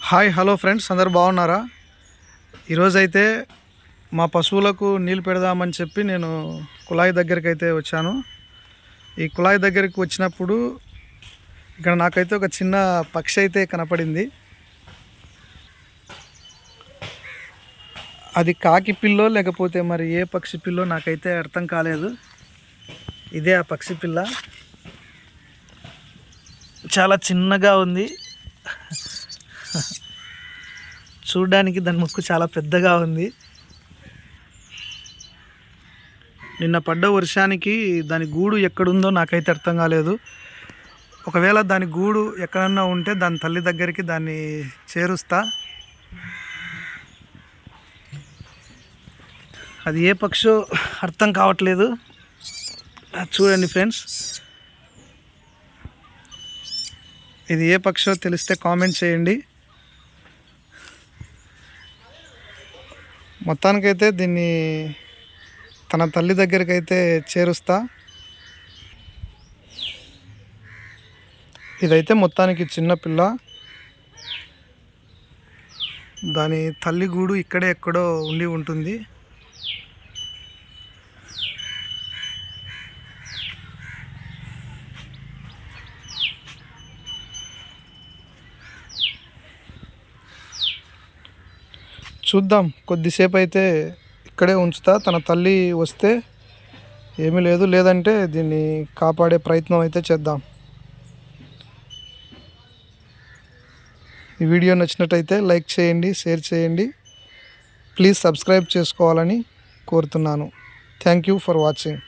Hi hello friends, అందరు బాగున్నారా? ఈరోజైతే మా పశువులకు నీళ్ళు పెడదామని చెప్పి నేను కుళాయి దగ్గరికి అయితే వచ్చాను. ఈ కుళాయి దగ్గరికి వచ్చినప్పుడు ఇక్కడ నాకైతే ఒక చిన్న పక్షి అయితే కనపడింది. అది కాకి పిల్లో లేకపోతే మరి ఏ పక్షి పిల్లో నాకైతే అర్థం కాలేదు. ఇదే ఆ పక్షి పిల్ల, చాలా చిన్నగా ఉంది. చూడడానికి దాని ముక్కు చాలా పెద్దగా ఉంది. నిన్న పడ్డ వర్షానికి దాని గూడు ఎక్కడుందో నాకైతే అర్థం కాలేదు. ఒకవేళ దాని గూడు ఎక్కడన్నా ఉంటే దాని తల్లి దగ్గరికి దాన్ని చేరుస్తా. అది ఏ పక్షో అర్థం కావట్లేదు. చూడండి ఫ్రెండ్స్, ఇది ఏ పక్షో తెలిస్తే కామెంట్ చేయండి. మొత్తానికైతే దీన్ని తన తల్లి దగ్గరికి అయితే చేరుస్తా. ఇదైతే మొత్తానికి చిన్న పిల్ల. దాని తల్లి గూడు ఇక్కడే ఎక్కడో ఉండి ఉంటుంది. చూద్దాం, కొద్దిసేపు అయితే ఇక్కడే ఉంచుతా. తన తల్లి వస్తే ఏమీ లేదు, లేదంటే దీన్ని కాపాడే ప్రయత్నం అయితే చేద్దాం. ఈ వీడియో నచ్చినట్టయితే లైక్ చేయండి, షేర్ చేయండి. ప్లీజ్ సబ్స్క్రైబ్ చేసుకోవాలని కోరుతున్నాను. Thank you for watching.